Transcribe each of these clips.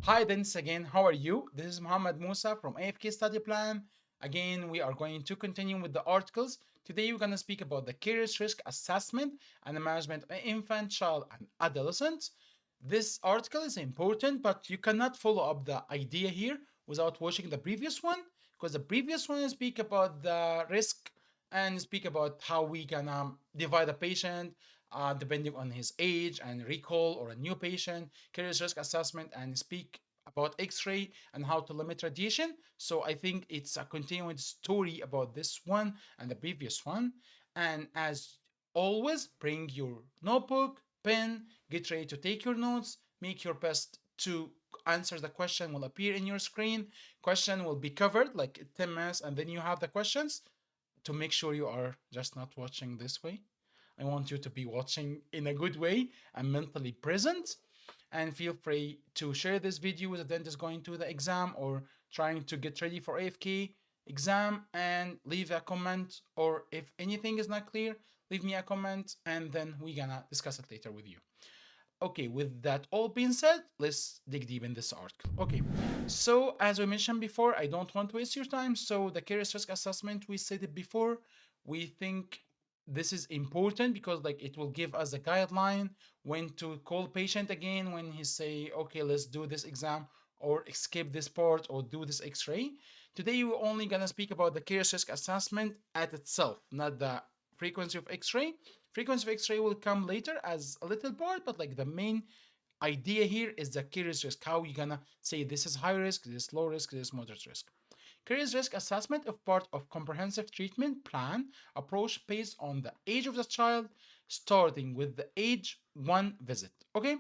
Hi, Dennis again. How are you? This is Muhammad Musa from AFK Study Plan. Again, we are going to continue with the articles. Today, we're going to speak about the Caries Risk Assessment and the Management of Infant, Child, and Adolescent. This article is important, but you cannot follow up the idea here without watching the previous one, because the previous one speak about the risk and speak about how we can divide a patient depending on his age and recall, or a new patient, Caries Risk Assessment, and speak about X-ray and how to limit radiation. So I think it's a continuing story about this one and the previous one. And as always, bring your notebook, pen, get ready to take your notes, make your best to answer the question will appear in your screen. Question will be covered like 10 minutes, and then you have the questions to make sure you are just not watching this way. I want you to be watching in a good way and mentally present. And feel free to share this video with a dentist going to the exam or trying to get ready for AFK exam, and leave a comment, or if anything is not clear, leave me a comment and then we're gonna discuss it later with you. Okay, with that all being said, let's dig deep in this article. Okay, so as we mentioned before, I don't want to waste your time. So the Caries Risk Assessment, we said it before, we think this is important because like it will give us a guideline when to call patient again when he say, okay, let's do this exam or skip this part or do this x-ray. Today we're only gonna speak about the Caries Risk Assessment at itself, not the frequency of x-ray. Frequency of X-ray will come later as a little part, but like the main idea here is the Caries risk. How you gonna say this is high risk, this is low risk, this is moderate risk. Caries risk assessment of part of comprehensive treatment plan approach based on the age of the child, starting with the age 1 visit. Okay,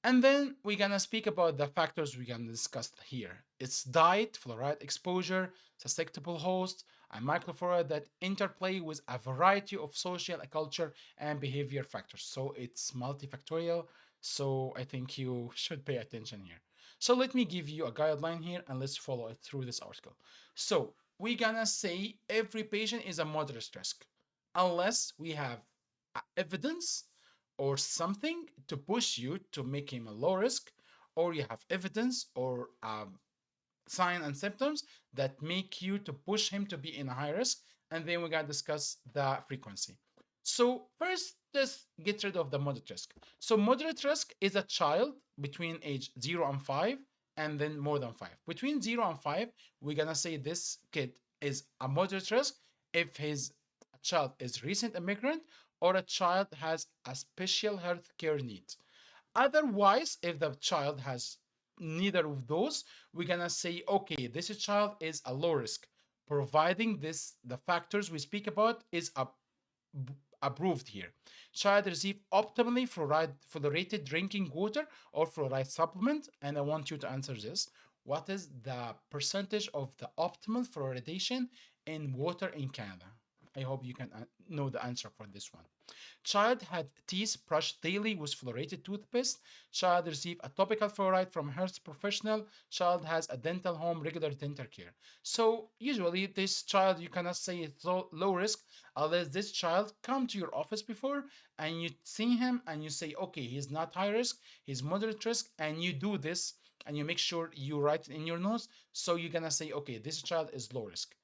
and then we're gonna speak about the factors we're gonna discuss here. It's diet, fluoride exposure, susceptible host, and microflora that interplay with a variety of social, culture, and behavior factors. So it's multifactorial. So I think you should pay attention here. So let me give you a guideline here and let's follow it through this article. So we're gonna say every patient is a moderate risk unless we have evidence or something to push you to make him a low risk, or you have evidence or sign and symptoms that make you to push him to be in a high risk, and then we're gonna discuss the frequency. So first, let's get rid of the moderate risk. So moderate risk is a child between age 0 and 5, and then more than 5. Between 0 and 5, we're gonna say this kid is a moderate risk if his child is recent immigrant or a child has a special health care need. Otherwise, if the child has neither of those, we're gonna say, okay, this child is a low risk, providing this the factors we speak about is approved here. Child receive optimally fluoridated drinking water or fluoride supplement, and I want you to answer this. What is the percentage of the optimal fluoridation in water in Canada? I hope you can know the answer for this one. Child had teeth brushed daily with fluoridated toothpaste. Child received a topical fluoride from health professional. Child has a dental home, regular dental care. So usually this child, you cannot say it's low risk unless this child come to your office before and you see him and you say, okay, he's not high risk, he's moderate risk, and you do this and you make sure you write it in your notes. So you're gonna say, okay, this child is low risk.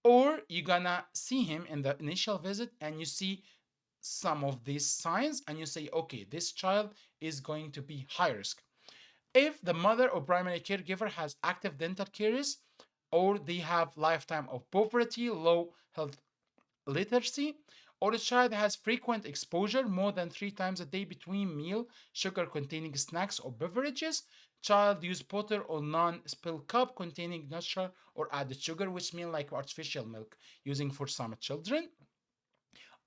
Or you're gonna see him in the initial visit and you see some of these signs and you say, okay, this child is going to be high risk. If the mother or primary caregiver has active dental caries, or they have lifetime of poverty, low health literacy, or the child has frequent exposure more than 3 times a day between meal, sugar containing snacks or beverages, child use butter or non-spill cup containing natural or added sugar, which mean like artificial milk using for some children,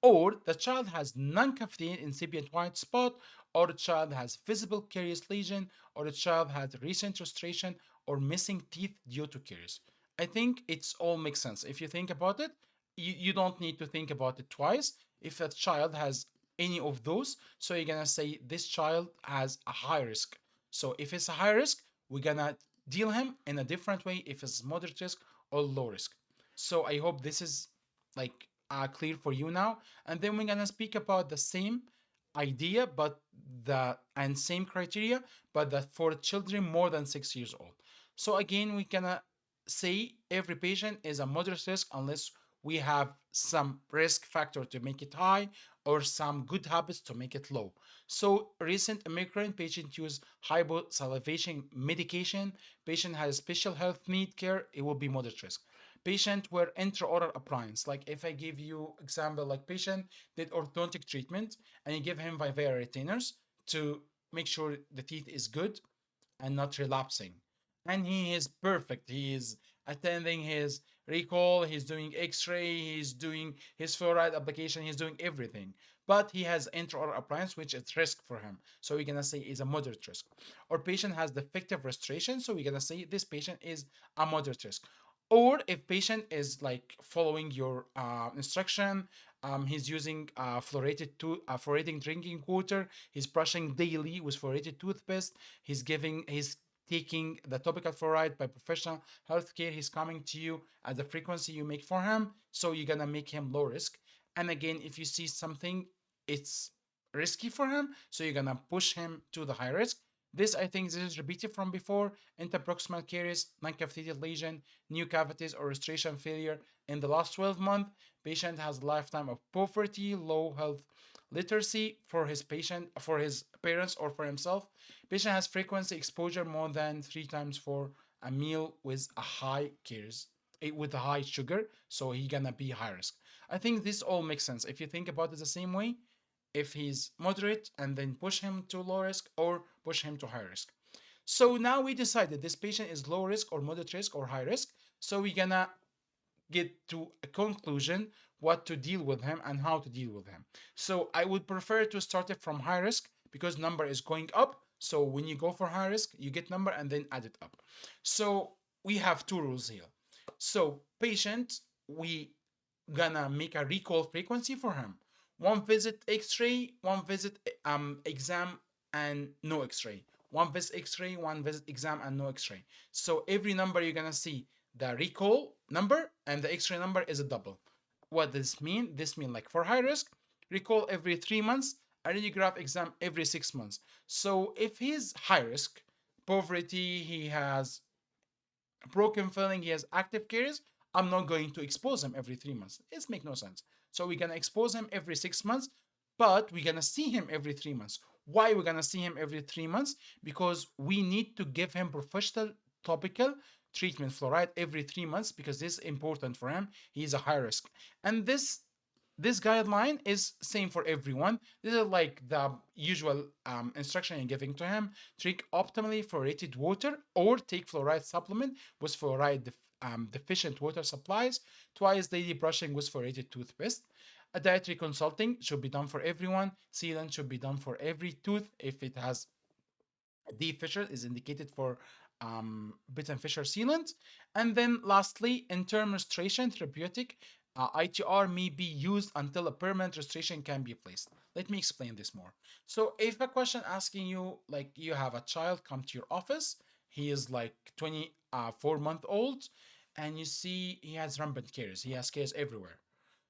or the child has non-caffeinated incipient white spot, or the child has visible caries lesion, or the child has recent restoration or missing teeth due to caries. I think it's all makes sense. If you think about it, you don't need to think about it twice. If a child has any of those, so you're gonna say this child has a high risk. So if it's a high risk, we're gonna deal him in a different way if it's moderate risk or low risk. So I hope this is like clear for you now. And then we're gonna speak about the same idea, but the and same criteria, but that for children more than 6 years old. So again, we cannot say every patient is a moderate risk unless we have some risk factor to make it high or some good habits to make it low. So recent immigrant patient use hyposalivation medication, patient has special health need care, it will be moderate risk. Patient were intraoral appliance, like if I give you example, like patient did orthodontic treatment and you give him vivera retainers to make sure the teeth is good and not relapsing. And he is perfect. He is attending his recall, he's doing x-ray, he's doing his fluoride application, he's doing everything. But he has intraoral appliance, which is risk for him. So we're gonna say is a moderate risk. Or patient has defective restoration, so we're gonna say this patient is a moderate risk. Or if patient is like following your instruction, he's using fluoridating drinking water, he's brushing daily with fluoridated toothpaste, he's taking the topical fluoride by professional healthcare, he's coming to you at the frequency you make for him, so you're gonna make him low risk. And again, if you see something it's risky for him, so you're gonna push him to the high risk. This, I think, this is repeated from before. Interproximal caries, non-cavitated lesion, new cavities, or restoration failure in the last 12 months. Patient has a lifetime of poverty, low health literacy for his parents, or for himself. Patient has frequency exposure more than 3 times for a meal with a high caries, with a high sugar, so he gonna be high risk. I think this all makes sense if you think about it the same way, if he's moderate and then push him to low risk or push him to high risk. So now we decided this patient is low risk or moderate risk or high risk. So we're gonna get to a conclusion what to deal with him and how to deal with him. So I would prefer to start it from high risk because number is going up. So when you go for high risk, you get number and then add it up. So we have two rules here. So patient, we gonna make a recall frequency for him. One visit X-ray, one visit exam, and no X-ray. One visit X-ray, one visit exam, and no X-ray. So every number you're gonna see the recall number and the X-ray number is a double. What does this mean? This means like for high risk, recall every 3 months, a radiograph exam every 6 months. So if he's high risk, poverty, he has broken filling, he has active caries, I'm not going to expose him every 3 months. It makes no sense. So we're gonna expose him every 6 months, but we're gonna see him every 3 months. Why we're gonna see him every 3 months? Because we need to give him professional topical treatment fluoride every 3 months because this is important for him. He's a high risk. And this guideline is same for everyone. This is like the usual instruction you're giving to him. Drink optimally fluoridated water or take fluoride supplement with fluoride deficient water supplies. Twice daily brushing with fluoridated toothpaste. A dietary consulting should be done for everyone. Sealant should be done for every tooth. If it has deep fissure is indicated for bit and fissure sealant. And then lastly, interim restoration therapeutic ITR may be used until a permanent restoration can be placed. Let me explain this more. So if a question asking you, like you have a child come to your office, he is like 24-month old, and you see he has rampant caries. He has caries everywhere.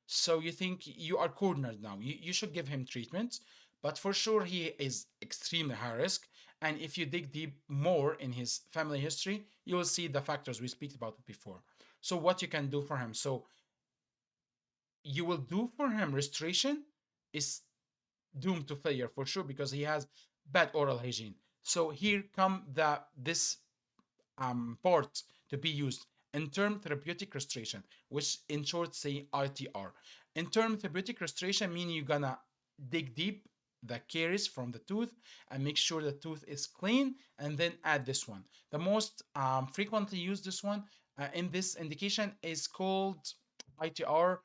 So you think you are cornered now. You should give him treatment, but for sure he is extremely high risk. And if you dig deep more in his family history, you will see the factors we speak about it before. So what you can do for him. So you will do for him restoration is doomed to failure for sure because he has bad oral hygiene. So here come the this part to be used in term therapeutic restoration, which in short say ITR. In term therapeutic restoration mean you're gonna dig deep the caries from the tooth and make sure the tooth is clean and then add this one. The most frequently used this one in this indication is called ITR.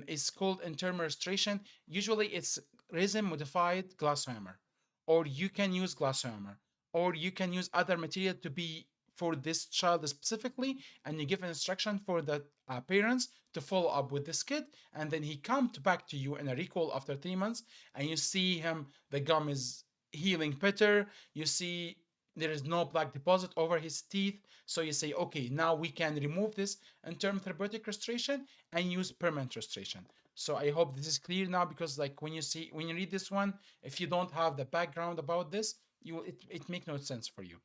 Is called internal restoration. Usually it's resin modified glass hammer, or you can use glass hammer, or you can use other material to be for this child specifically, and you give an instruction for the parents to follow up with this kid, and then he comes back to you in a recall after 3 months, and you see him, the gum is healing better, you see there is no plaque deposit over his teeth, so you say, okay, now we can remove this interim therapeutic restoration and use permanent restoration. So I hope this is clear now, because like when you read this one, if you don't have the background about this, it make no sense for you.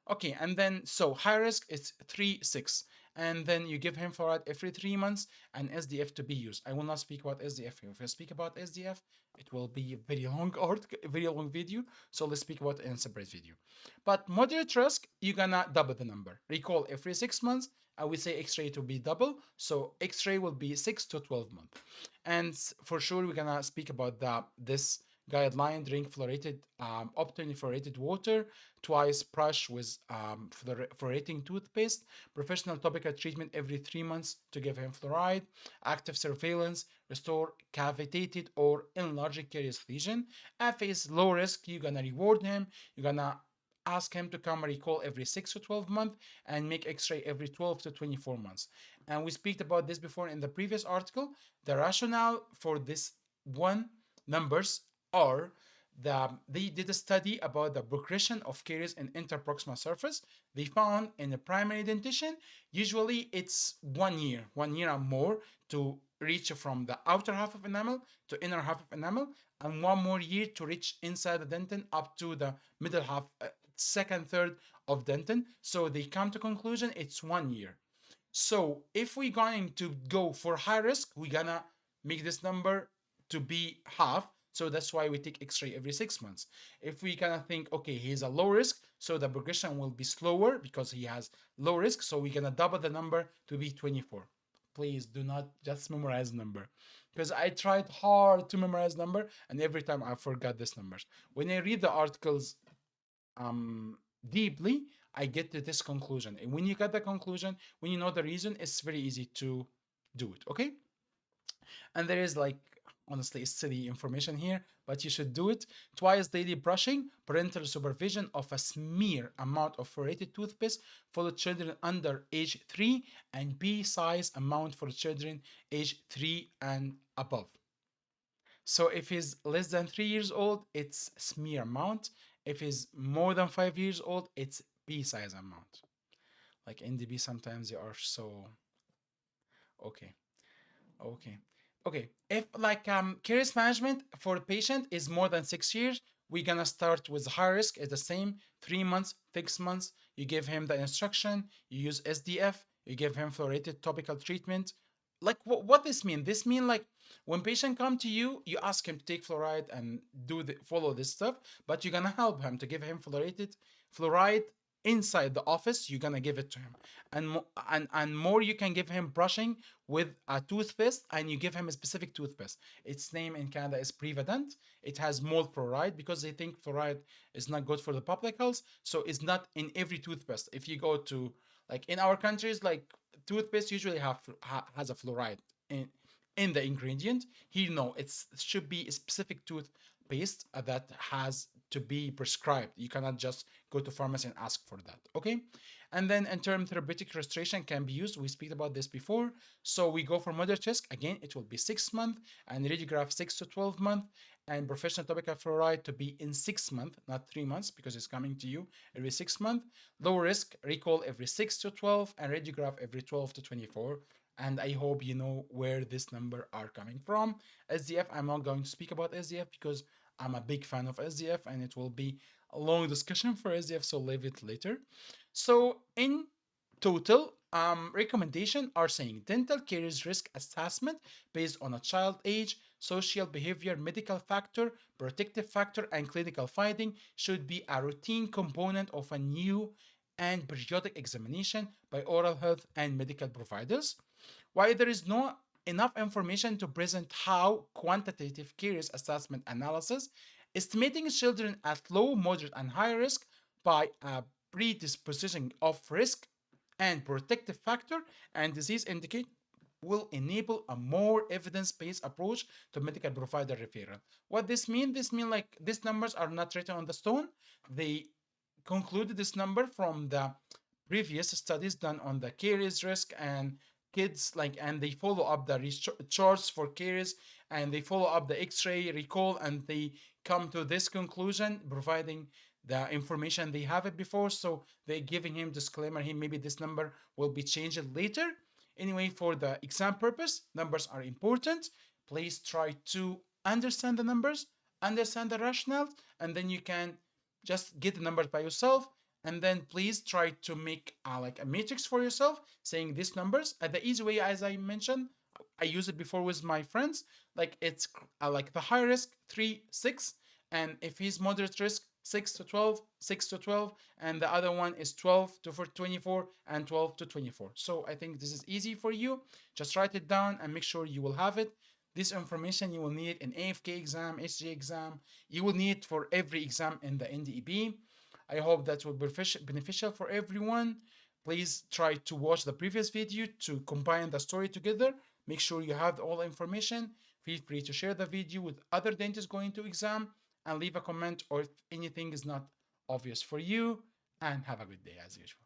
Okay, and then so high risk is 3-6, and then you give him fluoride every 3 months and SDF to be used. I will not speak about SDF here. If I speak about SDF, it will be a very long article, a very long video. So let's speak about it in a separate video. But moderate risk, you're gonna double the number. Recall every 6 months. I would say X-ray to be double, so X-ray will be 6 to 12 months. And for sure, we're gonna speak about this guideline: drink fluoridated, optimally fluoridated water, twice brush with fluoridating toothpaste, professional topical treatment every 3 months to give him fluoride, active surveillance, restore cavitated or enlarged caries lesion. If he's low risk, you're gonna reward him. You're gonna ask him to come recall every 6 to 12 months and make x-ray every 12 to 24 months. And we speak about this before in the previous article. The rationale for this one numbers are they did a study about the progression of caries in interproximal surface. They found in the primary dentition, usually it's 1 year, 1 year or more to reach from the outer half of enamel to inner half of enamel, and 1 more year to reach inside the dentin up to the middle half, second third of dentin. So they come to conclusion it's 1 year. So if we're going to go for high risk, we're gonna make this number to be half. So that's why we take X-ray every 6 months. If we kind of think, okay, he's a low risk, so the progression will be slower because he has low risk. So we're gonna double the number to be 24. Please do not just memorize number, because I tried hard to memorize number and every time I forgot this numbers. When I read the articles deeply, I get to this conclusion. And when you get the conclusion, when you know the reason, it's very easy to do it. Okay. And there is like, honestly, silly information here, but you should do it. Twice daily brushing, parental supervision of a smear amount of fluoridated toothpaste for the children under age 3, and pea-size amount for children age 3 and above. So if he's less than 3 years old, it's smear amount. If he's more than 5 years old, it's pea-size amount. Like NDB, sometimes they are so okay. Okay. Okay. If like caries management for a patient is more than 6 years, we're gonna start with high risk. It's the same 3 months, 6 months. You give him the instruction. You use SDF. You give him fluoridated topical treatment. Like what this mean? This mean like when patient come to you, you ask him to take fluoride and follow this stuff, but you're gonna help him to give him fluoride inside the office. You're gonna give it to him, and more you can give him brushing with a toothpaste, and you give him a specific toothpaste. Its name in Canada is Prevadent. It has mold fluoride because they think fluoride is not good for the public health, so it's not in every toothpaste. If you go to like in our countries, like toothpaste usually has a fluoride in the ingredient. Here, no, it should be a specific toothpaste that has to be prescribed. You cannot just go to pharmacy and ask for that. Okay. And then in term therapeutic restoration can be used. We speak about this before. So we go for moderate risk. Again, it will be 6 months, and radiograph 6 to 12 months, and professional topical fluoride to be in 6 months, not 3 months, because it's coming to you every 6 months. Low risk, recall every 6 to 12, and radiograph every 12 to 24. And I hope you know where this number are coming from. SDF, I'm not going to speak about SDF because I'm a big fan of SDF, and it will be a long discussion for SDF, so leave it later. So in total, recommendation are saying dental caries risk assessment based on a child age, social behavior, medical factor, protective factor, and clinical finding should be a routine component of a new and periodic examination by oral health and medical providers. While there is no enough information to present how quantitative caries assessment analysis, estimating children at low, moderate, and high risk by a predisposition of risk and protective factor and disease indicate will enable a more evidence-based approach to medical provider referral. What this mean? This mean like these numbers are not written on the stone. They concluded this number from the previous studies done on the caries risk and kids, like, and they follow up the charts for caries, and they follow up the x-ray recall, and they come to this conclusion providing the information they have it before. So they're giving him disclaimer here, maybe this number will be changed later. Anyway, for the exam purpose, numbers are important. please try to understand the numbers, understand the rationale, and then you can just get the numbers by yourself. And then please try to make like a matrix for yourself saying these numbers. The easy way, as I mentioned, I use it before with my friends. Like it's like the high risk 3, 6, and if he's moderate risk 6 to 12, 6 to 12, and the other one is 12 to 24 and 12 to 24. So I think this is easy for you. Just write it down and make sure you will have it. This information you will need in AFK exam, SJ exam. You will need for every exam in the NDEB. I hope that will be beneficial for everyone. Please try to watch the previous video to combine the story together. Make sure you have all the information. Feel free to share the video with other dentists going to exam and leave a comment or if anything is not obvious for you. And have a good day as usual.